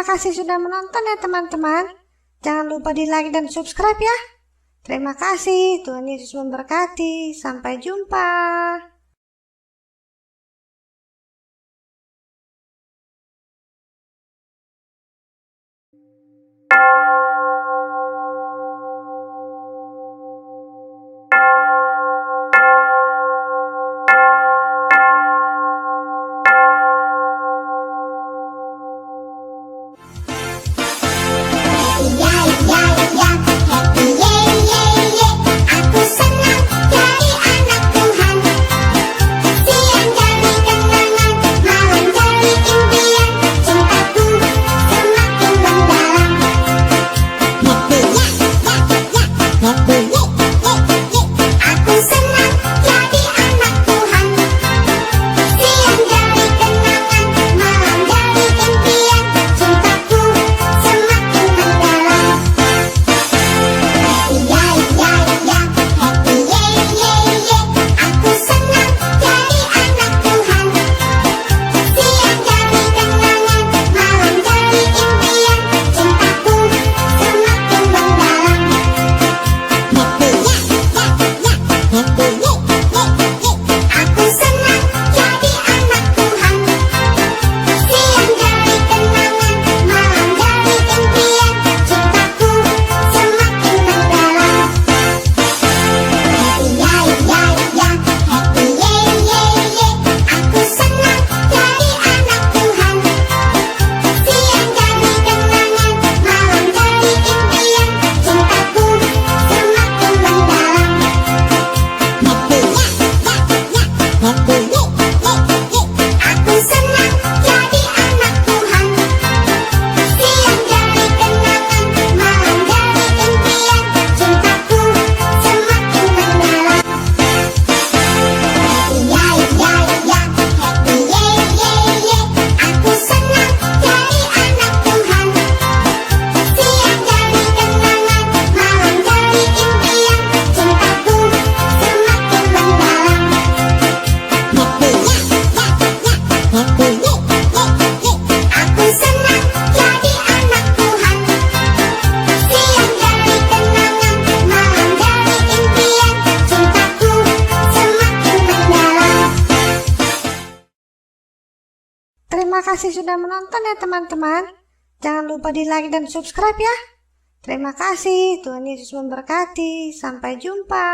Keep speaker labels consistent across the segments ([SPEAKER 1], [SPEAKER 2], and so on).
[SPEAKER 1] Terima kasih sudah menonton ya teman-teman. Jangan lupa di like dan subscribe ya. Terima kasih, Tuhan Yesus memberkati. Sampai jumpa. Terima kasih sudah menonton ya teman-teman. Jangan lupa di like dan subscribe ya. Terima kasih, Tuhan Yesus memberkati. Sampai jumpa.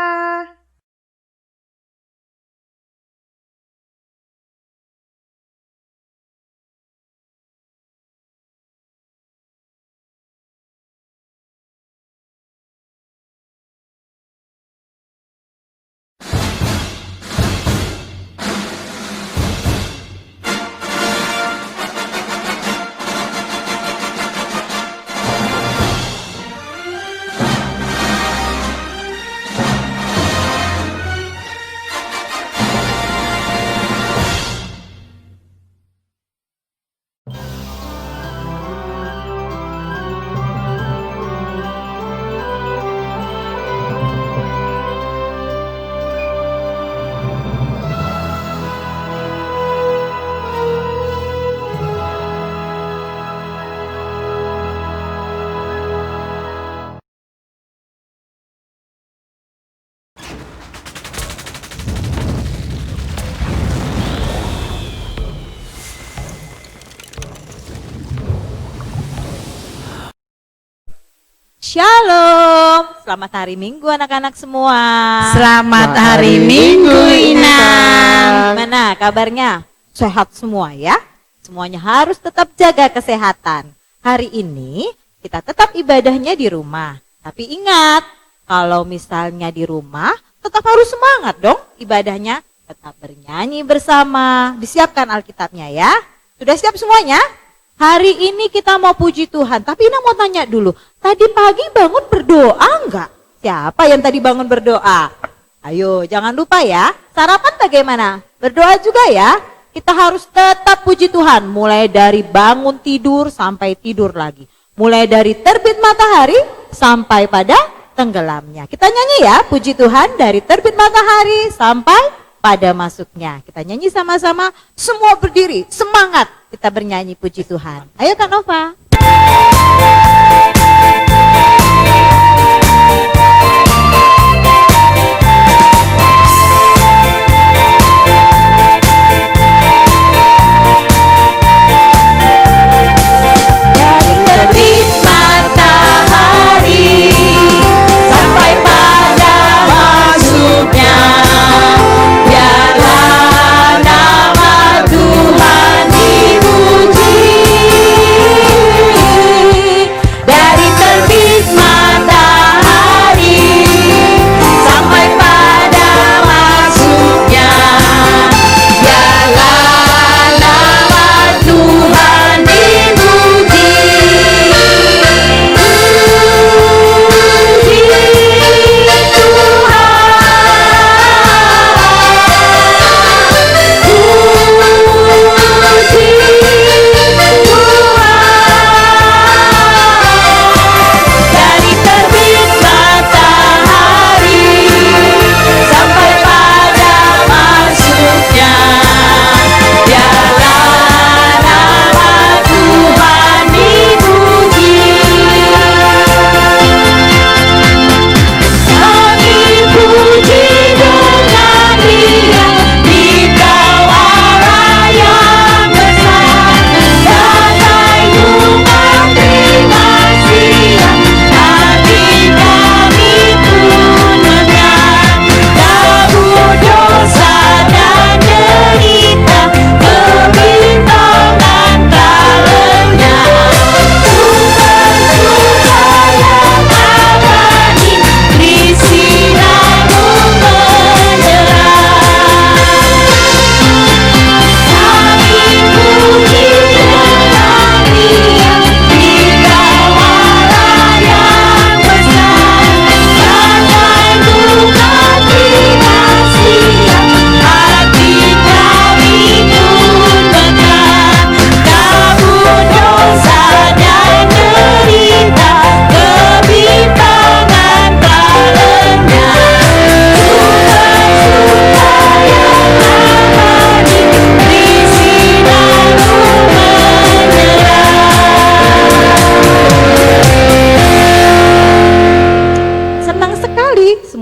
[SPEAKER 2] Shalom, selamat hari Minggu anak-anak semua.
[SPEAKER 3] Selamat hari Minggu, Inang.
[SPEAKER 2] Gimana kabarnya? Sehat semua ya? Semuanya harus tetap jaga kesehatan. Hari ini kita tetap ibadahnya di rumah. Tapi ingat, kalau misalnya di rumah tetap harus semangat dong ibadahnya. Tetap bernyanyi bersama. Disiapkan Alkitabnya ya. Sudah siap semuanya? Hari ini kita mau puji Tuhan, tapi Ina mau tanya dulu, tadi pagi bangun berdoa enggak? Siapa yang tadi bangun berdoa? Ayo, jangan lupa ya, sarapan bagaimana? Berdoa juga ya, kita harus tetap puji Tuhan, mulai dari bangun tidur sampai tidur lagi. Mulai dari terbit matahari sampai pada tenggelamnya. Kita nyanyi ya, puji Tuhan dari terbit matahari sampai pada masuknya. Kita nyanyi sama-sama, semua berdiri, semangat kita bernyanyi puji Tuhan. Ayo Kak Nova.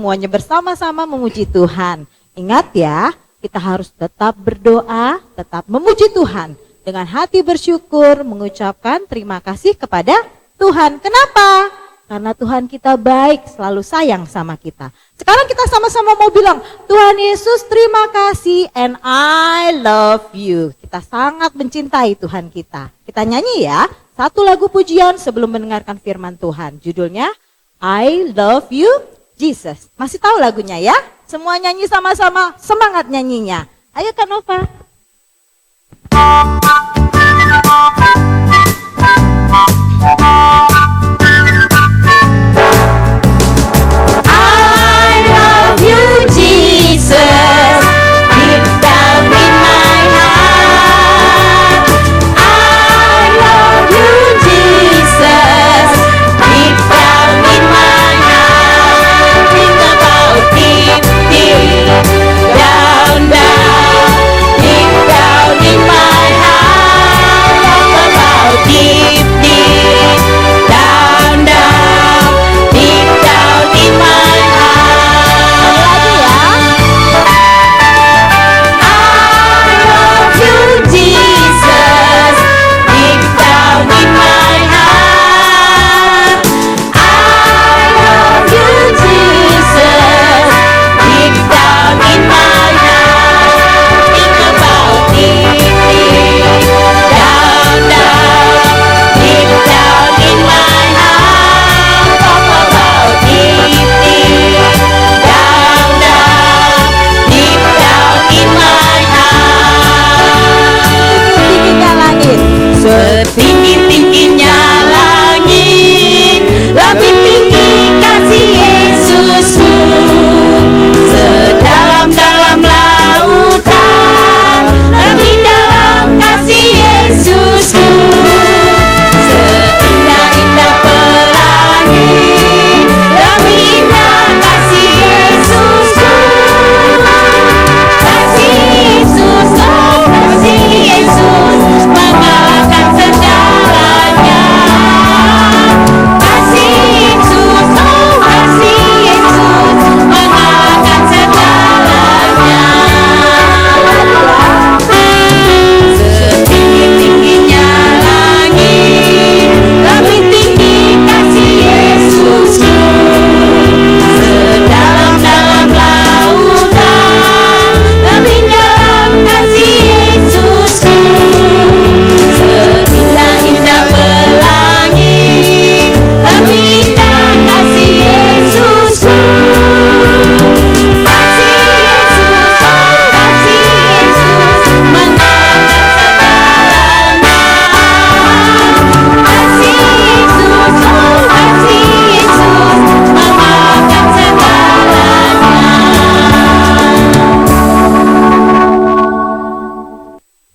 [SPEAKER 2] semuanya bersama-sama memuji Tuhan. Ingat ya, kita harus tetap berdoa, tetap memuji Tuhan. Dengan hati bersyukur, mengucapkan terima kasih kepada Tuhan. Kenapa? Karena Tuhan kita baik, selalu sayang sama kita. Sekarang kita sama-sama mau bilang, Tuhan Yesus terima kasih and I love you. Kita sangat mencintai Tuhan kita. Kita nyanyi ya, satu lagu pujian sebelum mendengarkan firman Tuhan. Judulnya, I love you Jesus. Masih tahu lagunya ya? Semua nyanyi sama-sama, semangat nyanyinya. Ayo Kak Nova.
[SPEAKER 3] I love you, Jesus. Deep down in my heart. I love you, Jesus. Deep down in my heart. Think about deep, deep down, down. Deep down in my heart. Talk about deep, deep down, down. Deep down in my setinggi-tingginya langit, lebih tinggi kasih Yesusku, sedalam-dalam lautan, lebih dalam kasih Yesusku, seindah-indah pelangi, lebih indah kasih Yesusku, kasih Yesus, oh kasih Yesus, mengalahkan segala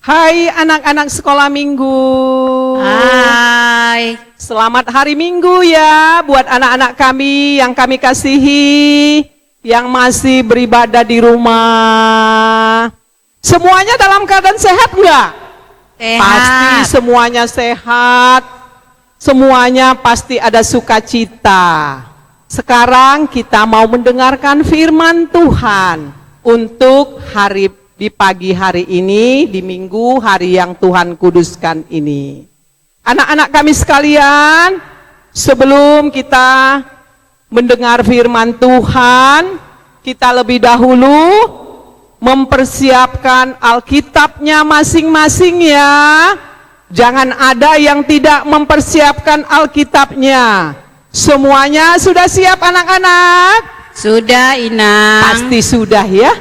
[SPEAKER 4] Hai anak-anak sekolah minggu.
[SPEAKER 3] Hai.
[SPEAKER 4] Selamat hari Minggu ya buat anak-anak kami yang kami kasihi, yang masih beribadah di rumah. Semuanya dalam keadaan sehat enggak?
[SPEAKER 3] Sehat.
[SPEAKER 4] Pasti semuanya sehat. Semuanya pasti ada sukacita. Sekarang kita mau mendengarkan firman Tuhan untuk di pagi hari ini, di minggu hari yang Tuhan kuduskan ini. Anak-anak kami sekalian, sebelum kita mendengar firman Tuhan, kita lebih dahulu mempersiapkan Alkitabnya masing-masing ya. Jangan ada yang tidak mempersiapkan Alkitabnya. Semuanya sudah siap anak-anak?
[SPEAKER 3] Sudah, Inang.
[SPEAKER 4] Pasti sudah ya.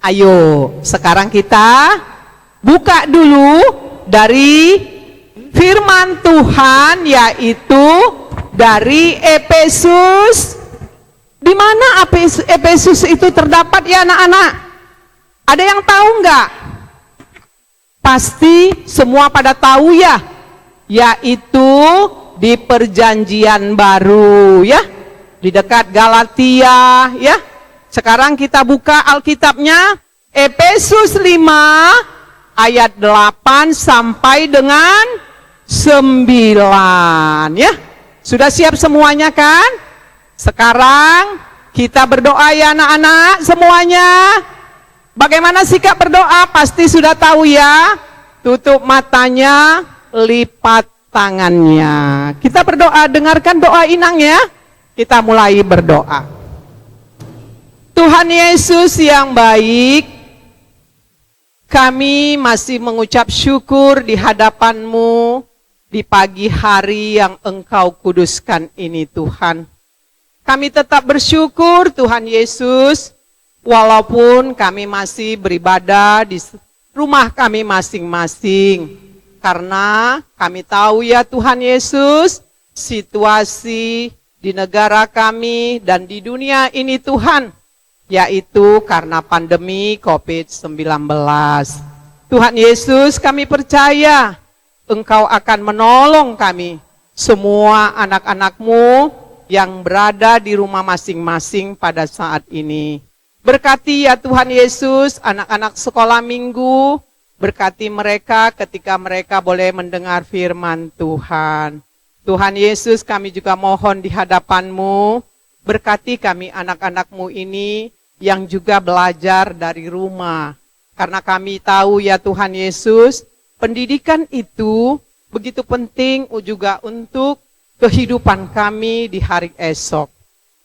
[SPEAKER 4] Ayo, sekarang kita buka dulu dari firman Tuhan, yaitu dari Efesus. Di mana Efesus itu terdapat ya anak-anak? Ada yang tahu enggak? Pasti semua pada tahu ya, yaitu di Perjanjian Baru ya, di dekat Galatia ya. Sekarang kita buka Alkitabnya, Efesus 5 ayat 8 sampai dengan 9 ya. Sudah siap semuanya kan? Sekarang kita berdoa ya anak-anak semuanya. Bagaimana sikap berdoa? Pasti sudah tahu ya. Tutup matanya, lipat tangannya. Kita berdoa, dengarkan doa Inang ya. Kita mulai berdoa. Tuhan Yesus yang baik, kami masih mengucap syukur di hadapan-Mu di pagi hari yang Engkau kuduskan ini Tuhan. Kami tetap bersyukur Tuhan Yesus, walaupun kami masih beribadah di rumah kami masing-masing. Karena kami tahu ya Tuhan Yesus, situasi di negara kami dan di dunia ini Tuhan, yaitu karena pandemi COVID-19. Tuhan Yesus, kami percaya Engkau akan menolong kami, semua anak-anak-Mu yang berada di rumah masing-masing pada saat ini. Berkati ya Tuhan Yesus, anak-anak sekolah minggu, berkati mereka ketika mereka boleh mendengar firman Tuhan. Tuhan Yesus, kami juga mohon di hadapan-Mu, berkati kami anak-anak-Mu ini, yang juga belajar dari rumah. Karena kami tahu ya Tuhan Yesus, pendidikan itu begitu penting juga untuk kehidupan kami di hari esok.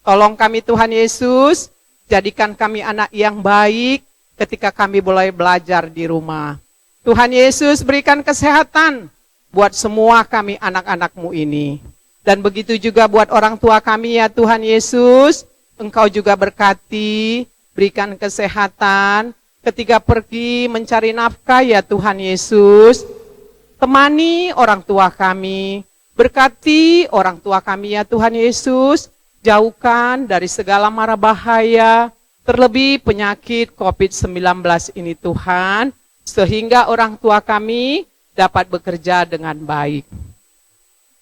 [SPEAKER 4] Tolong kami Tuhan Yesus, jadikan kami anak yang baik ketika kami boleh belajar di rumah. Tuhan Yesus berikan kesehatan buat semua kami anak-anak-Mu ini. Dan begitu juga buat orang tua kami ya Tuhan Yesus, Engkau juga berkati, berikan kesehatan, ketika pergi mencari nafkah ya Tuhan Yesus, temani orang tua kami, berkati orang tua kami ya Tuhan Yesus, jauhkan dari segala mara bahaya, terlebih penyakit COVID-19 ini Tuhan, sehingga orang tua kami dapat bekerja dengan baik.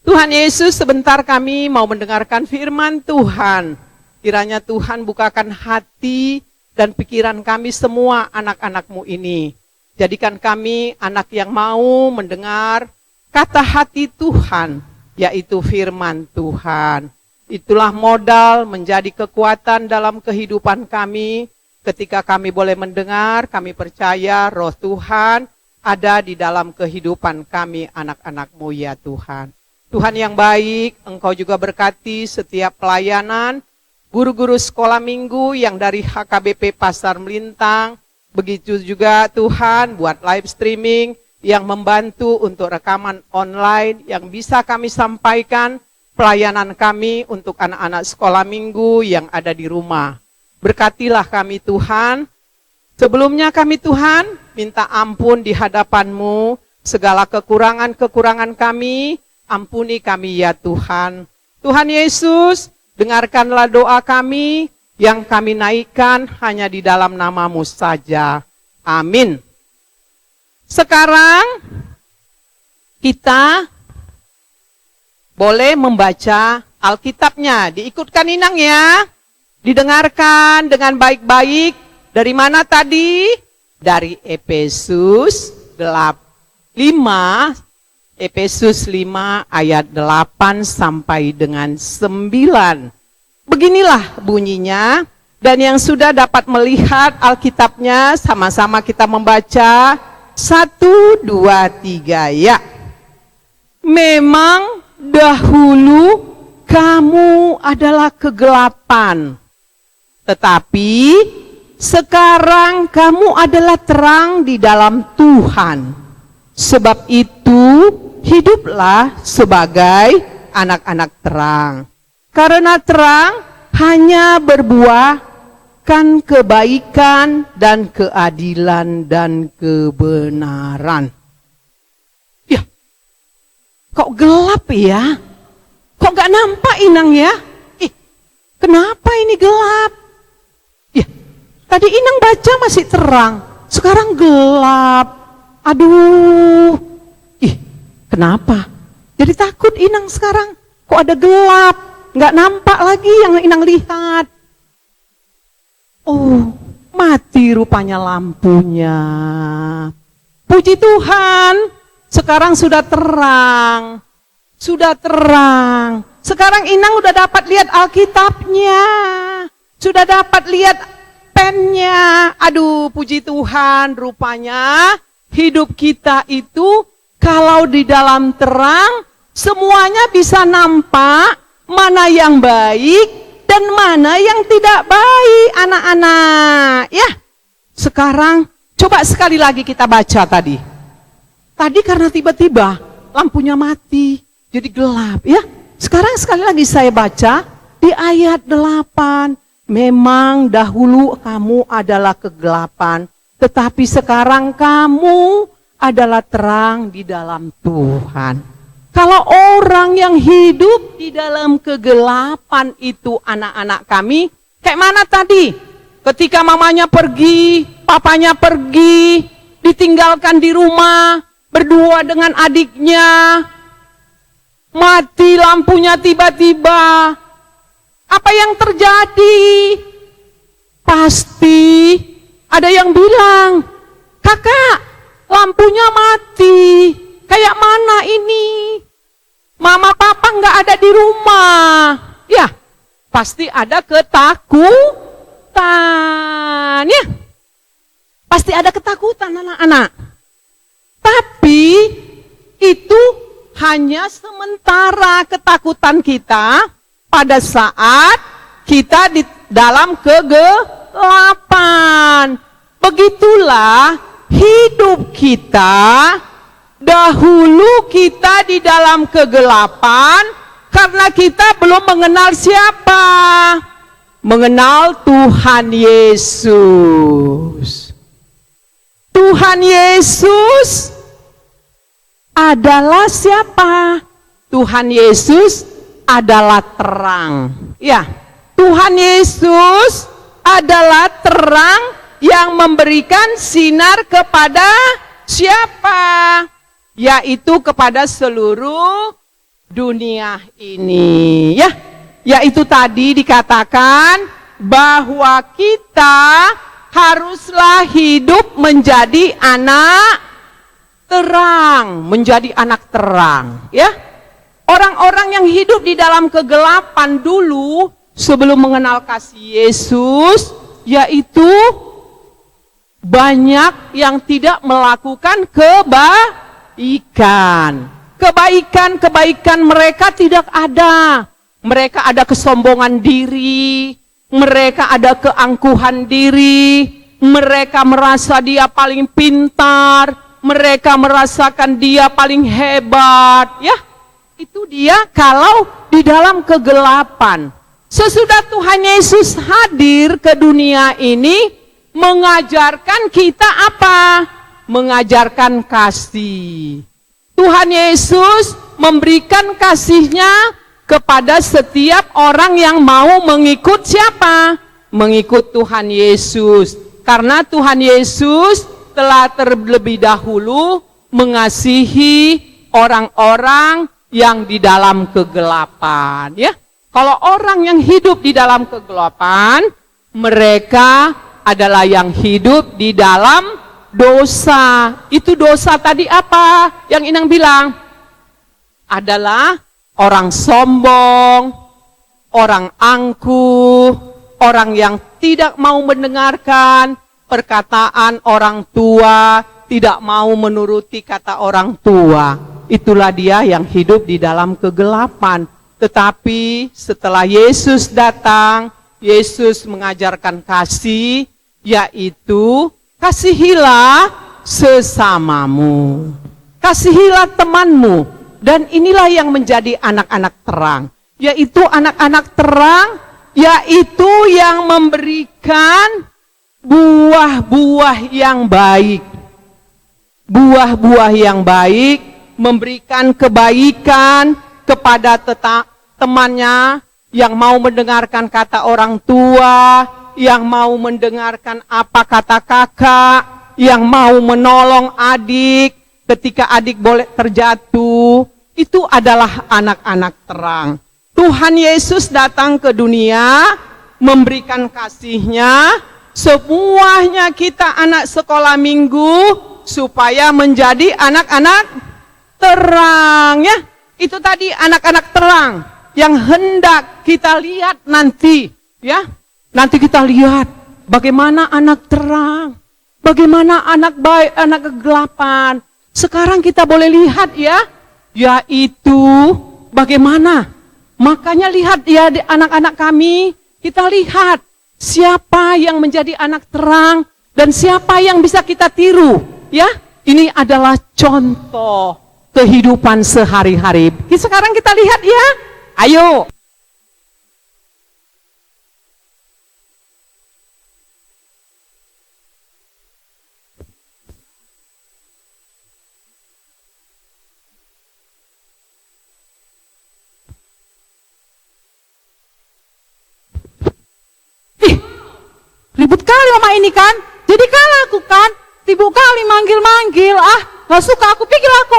[SPEAKER 4] Tuhan Yesus, sebentar kami mau mendengarkan firman Tuhan. Kiranya Tuhan bukakan hati dan pikiran kami semua anak-anak-Mu ini. Jadikan kami anak yang mau mendengar kata hati Tuhan, yaitu firman Tuhan. Itulah modal menjadi kekuatan dalam kehidupan kami. Ketika kami boleh mendengar, kami percaya roh Tuhan ada di dalam kehidupan kami anak-anak-Mu ya Tuhan. Tuhan yang baik, Engkau juga berkati setiap pelayanan, guru-guru sekolah minggu yang dari HKBP Pasar Melintang, begitu juga Tuhan buat live streaming yang membantu untuk rekaman online yang bisa kami sampaikan pelayanan kami untuk anak-anak sekolah minggu yang ada di rumah. Berkatilah kami Tuhan. Sebelumnya kami Tuhan minta ampun di hadapan-Mu segala kekurangan-kekurangan kami, ampuni kami ya Tuhan. Tuhan Yesus, dengarkanlah doa kami yang kami naikkan hanya di dalam nama-Mu saja. Amin. Sekarang kita boleh membaca Alkitabnya. Diikutkan Inang ya. Didengarkan dengan baik-baik. Dari mana tadi? Dari Efesus 5 ayat 8 sampai dengan 9. Beginilah bunyinya. Dan yang sudah dapat melihat Alkitabnya, sama-sama kita membaca. 1, 2, 3 ya. Memang dahulu kamu adalah kegelapan, tetapi sekarang kamu adalah terang di dalam Tuhan. Sebab itu hiduplah sebagai anak-anak terang. Karena terang hanya berbuahkan kebaikan dan keadilan dan kebenaran. Ya, kok gelap ya? Kok gak nampak Inang ya? Kenapa ini gelap? Ya, tadi Inang baca masih terang, sekarang gelap. Aduh, kenapa? Jadi takut Inang sekarang. Kok ada gelap? Gak nampak lagi yang Inang lihat. Oh, mati rupanya lampunya. Puji Tuhan, sekarang sudah terang. Sudah terang. Sekarang Inang udah dapat lihat Alkitabnya. Sudah dapat lihat pennya. Aduh, puji Tuhan, rupanya hidup kita itu kalau di dalam terang, semuanya bisa nampak mana yang baik dan mana yang tidak baik, anak-anak. Ya, sekarang coba sekali lagi kita baca tadi. Tadi karena tiba-tiba lampunya mati. Jadi gelap ya. Sekarang sekali lagi saya baca di ayat 8. Memang dahulu kamu adalah kegelapan, tetapi sekarang kamu adalah terang di dalam Tuhan. Kalau orang yang hidup di dalam kegelapan itu anak-anak kami, kayak mana tadi? Ketika mamanya pergi, papanya pergi, ditinggalkan di rumah, berdua dengan adiknya, mati lampunya tiba-tiba. Apa yang terjadi? Pasti ada yang bilang, "Kakak, lampunya mati. Kayak mana ini? Mama papa nggak ada di rumah." Ya, pasti ada ketakutan. Ya, pasti ada ketakutan anak-anak. Tapi itu hanya sementara ketakutan kita pada saat kita di dalam kegelapan. Begitulah hidup kita. Dahulu kita di dalam kegelapan karena kita belum mengenal siapa? Mengenal Tuhan Yesus. Tuhan Yesus adalah siapa? Tuhan Yesus adalah terang. Ya, Tuhan Yesus adalah terang yang memberikan sinar kepada siapa? Yaitu kepada seluruh dunia ini. Ya, yaitu tadi dikatakan bahwa kita haruslah hidup menjadi anak terang, menjadi anak terang, ya. Orang-orang yang hidup di dalam kegelapan dulu sebelum mengenal kasih Yesus, yaitu banyak yang tidak melakukan kebaikan. Kebaikan mereka tidak ada. Mereka ada kesombongan diri, mereka ada keangkuhan diri, mereka merasa dia paling pintar, mereka merasakan dia paling hebat, ya. Itu dia kalau di dalam kegelapan. Sesudah Tuhan Yesus hadir ke dunia ini, mengajarkan kita apa? Mengajarkan kasih. Tuhan Yesus memberikan kasih-Nya kepada setiap orang yang mau mengikut siapa? Mengikut Tuhan Yesus. Karena Tuhan Yesus telah terlebih dahulu mengasihi orang-orang yang di dalam kegelapan, ya. Kalau orang yang hidup di dalam kegelapan, mereka adalah yang hidup di dalam dosa. Itu dosa tadi apa? Yang Inang bilang adalah orang sombong, orang angkuh, orang yang tidak mau mendengarkan perkataan orang tua, tidak mau menuruti kata orang tua. Itulah dia yang hidup di dalam kegelapan. Tetapi setelah Yesus datang, Yesus mengajarkan kasih, yaitu kasihilah sesamamu, kasihilah temanmu. Dan inilah yang menjadi anak-anak terang, yaitu anak-anak terang, yaitu yang memberikan buah-buah yang baik. Buah-buah yang baik, memberikan kebaikan kepada temannya yang mau mendengarkan kata orang tua, yang mau mendengarkan apa kata kakak, yang mau menolong adik ketika adik boleh terjatuh. Itu adalah anak-anak terang. Tuhan Yesus datang ke dunia, memberikan kasih-Nya, semuanya kita anak sekolah minggu, supaya menjadi anak-anak terang, ya. Itu tadi anak-anak terang yang hendak kita lihat nanti, ya. Nanti kita lihat bagaimana anak terang, bagaimana anak baik, anak kegelapan. Sekarang kita boleh lihat, ya, yaitu bagaimana. Makanya lihat ya anak-anak kami, kita lihat siapa yang menjadi anak terang dan siapa yang bisa kita tiru, ya. Ini adalah contoh kehidupan sehari-hari. Sekarang kita lihat, ya. Ayo. Ribut kali mama ini kan, jadi kalah aku kan, sibuk kali manggil-manggil, gak suka aku, pikir aku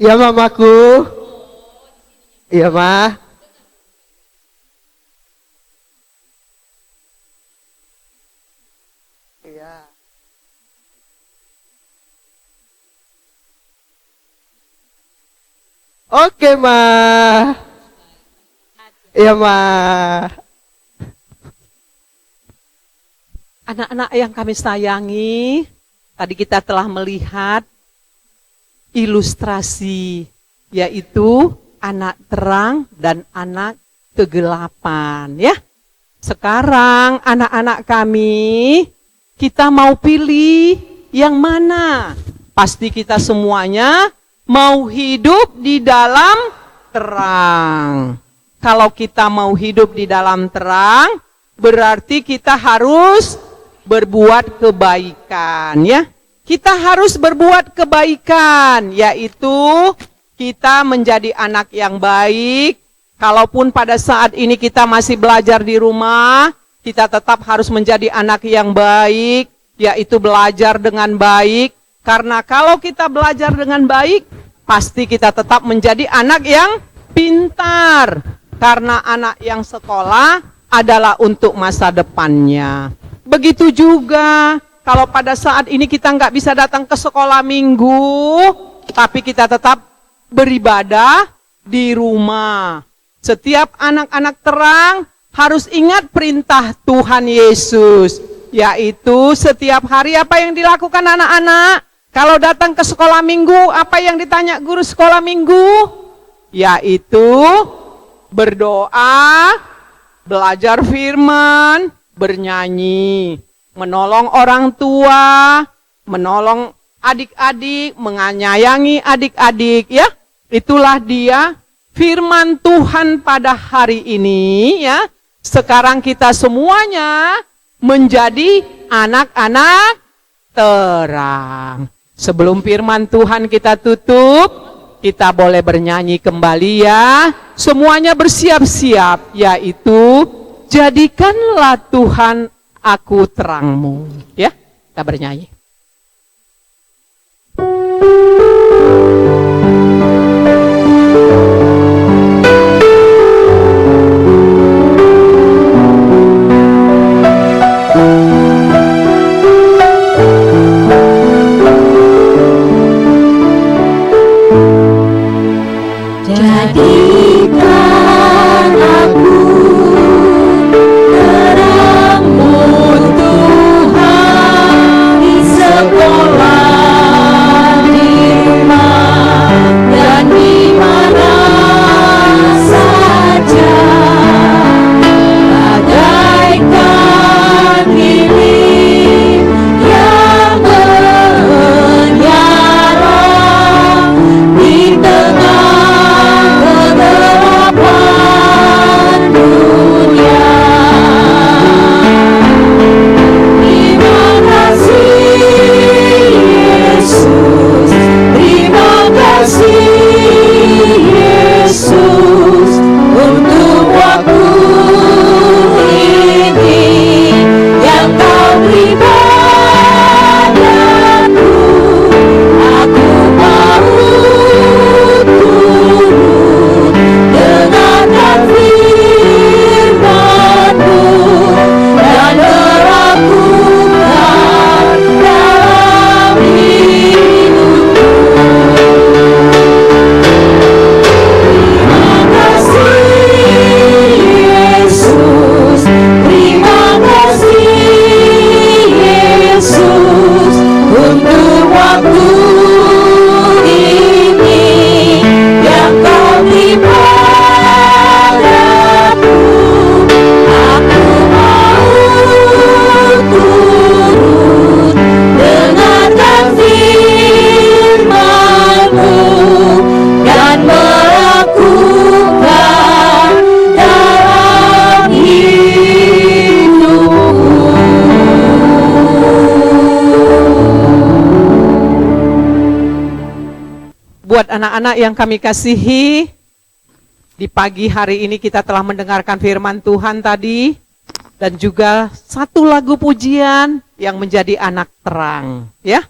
[SPEAKER 5] Iya mamaku. Iya mah. Iya. Oke mah. Iya mah.
[SPEAKER 4] Anak-anak yang kami sayangi, tadi kita telah melihat ilustrasi, yaitu anak terang dan anak kegelapan, ya. Sekarang anak-anak kami, kita mau pilih yang mana? Pasti kita semuanya mau hidup di dalam terang. Kalau kita mau hidup di dalam terang, berarti kita harus berbuat kebaikan, ya. Kita harus berbuat kebaikan, yaitu kita menjadi anak yang baik. Kalaupun pada saat ini kita masih belajar di rumah, kita tetap harus menjadi anak yang baik, yaitu belajar dengan baik. Karena kalau kita belajar dengan baik, pasti kita tetap menjadi anak yang pintar. Karena anak yang sekolah adalah untuk masa depannya. Begitu juga kalau pada saat ini kita nggak bisa datang ke sekolah minggu, tapi kita tetap beribadah di rumah. Setiap anak-anak terang harus ingat perintah Tuhan Yesus, yaitu setiap hari apa yang dilakukan anak-anak. Kalau datang ke sekolah minggu, apa yang ditanya guru sekolah minggu? Yaitu berdoa, belajar firman, bernyanyi, menolong orang tua, menolong adik-adik, menyayangi adik-adik, ya. Itulah dia firman Tuhan pada hari ini, ya. Sekarang kita semuanya menjadi anak-anak terang. Sebelum firman Tuhan kita tutup, kita boleh bernyanyi kembali ya. Semuanya bersiap-siap, yaitu jadikanlah Tuhan aku terangmu. Ya, kita bernyanyi.
[SPEAKER 2] Jadikan aku terangmu Tuhan, di sekolah, di rumah, dan di mana saja, bagaikan lilin yang menyala di tengah kegelapan dunia. Terima kasih Yesus, terima kasih Yesus, untuk waktu ini yang kau beri padaku. Aku mau turut dengarkan firman-Mu dan melakukan dalam hidupku. Terima kasih Yesus, terima kasih Yesus, untuk waktu ini yang kau beri padaku. Aku mau turut dengarkan firman-Mu dan melakukan dalam hidupku.
[SPEAKER 4] Buat anak-anak yang kami kasihi, di pagi hari ini kita telah mendengarkan firman Tuhan tadi, dan juga satu lagu pujian yang menjadi anak terang, ya.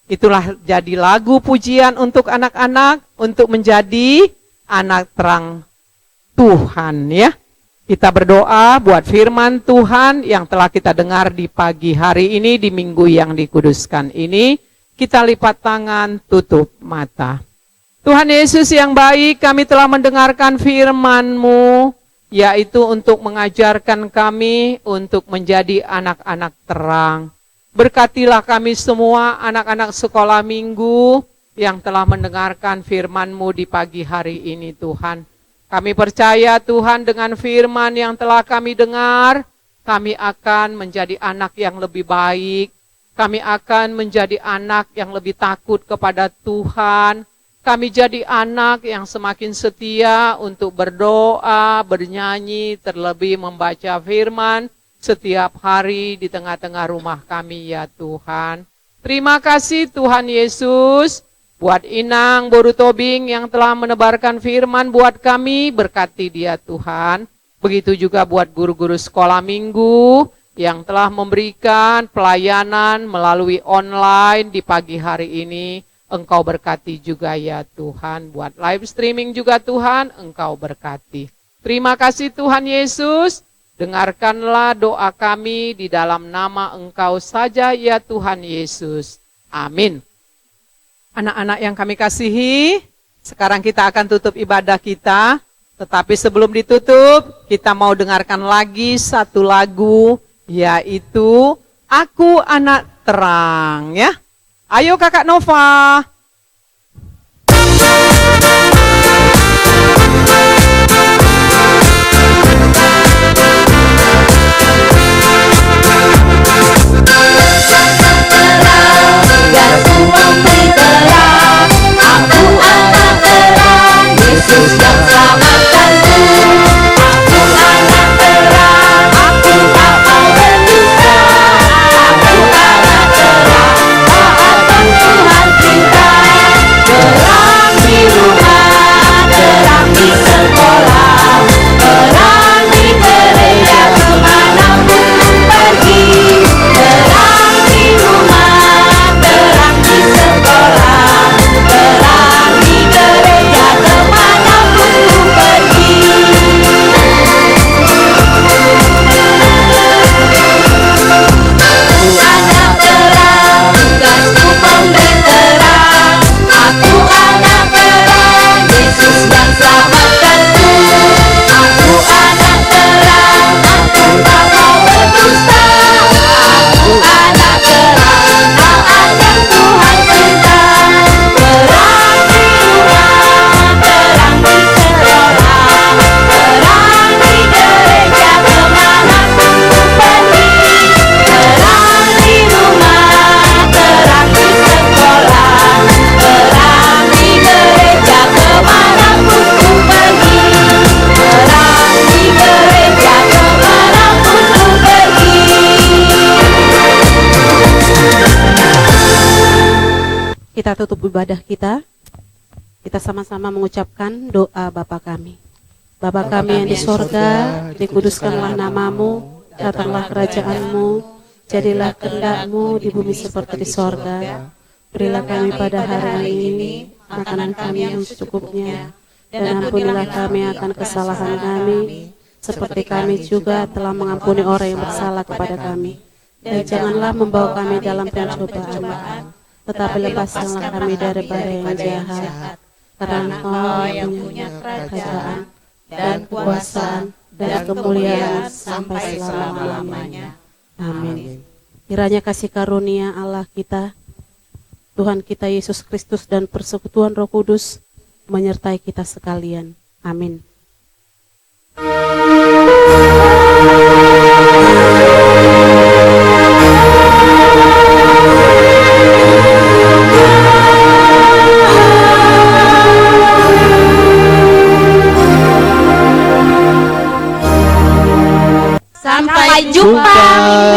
[SPEAKER 4] Itulah jadi lagu pujian untuk anak-anak, untuk menjadi anak terang Tuhan, ya. Kita berdoa buat firman Tuhan yang telah kita dengar di pagi hari ini, di minggu yang dikuduskan ini. Kita lipat tangan, tutup mata. Tuhan Yesus yang baik, kami telah mendengarkan firman-Mu, yaitu untuk mengajarkan kami untuk menjadi anak-anak terang. Berkatilah kami semua anak-anak sekolah minggu yang telah mendengarkan firman-Mu di pagi hari ini Tuhan. Kami percaya Tuhan dengan firman yang telah kami dengar, kami akan menjadi anak yang lebih baik. Kami akan menjadi anak yang lebih takut kepada Tuhan. Kami jadi anak yang semakin setia untuk berdoa, bernyanyi, terlebih membaca firman setiap hari di tengah-tengah rumah kami ya Tuhan. Terima kasih Tuhan Yesus, buat Inang Boru Tobing yang telah menebarkan firman buat kami, berkati dia Tuhan. Begitu juga buat guru-guru sekolah minggu yang telah memberikan pelayanan melalui online di pagi hari ini. Engkau berkati juga ya Tuhan. Buat live streaming juga Tuhan, Engkau berkati. Terima kasih Tuhan Yesus. Dengarkanlah doa kami di dalam nama Engkau saja ya Tuhan Yesus. Amin. Anak-anak yang kami kasihi, sekarang kita akan tutup ibadah kita. Tetapi sebelum ditutup, kita mau dengarkan lagi satu lagu, yaitu Aku Anak Terang, ya. Ayo Kakak Nova.
[SPEAKER 2] Yesus yang selamatkanku. Aku anak terang, aku tak mau berdusta.
[SPEAKER 3] kita tutup ibadah kita. Kita sama-sama mengucapkan doa Bapa kami. Bapa kami yang di sorga, dikuduskanlah namamu, datanglah kerajaanmu, jadilah kehendak-Mu di bumi seperti di sorga. Berilah kami pada hari ini makanan kami yang secukupnya, dan ampunilah kami akan kesalahan kami, seperti kami juga telah mengampuni orang yang bersalah kepada kami. Dan janganlah membawa kami dalam pencobaan, tetapi lepaskanlah kami daripada yang jahat. Karena Engkau yang punya kerajaan dan kekuasaan dan kemuliaan sampai selama-lamanya. Amin. Kiranya kasih karunia Allah kita, Tuhan kita Yesus Kristus dan persekutuan Roh Kudus menyertai kita sekalian. Amin.
[SPEAKER 2] Sampai jumpa.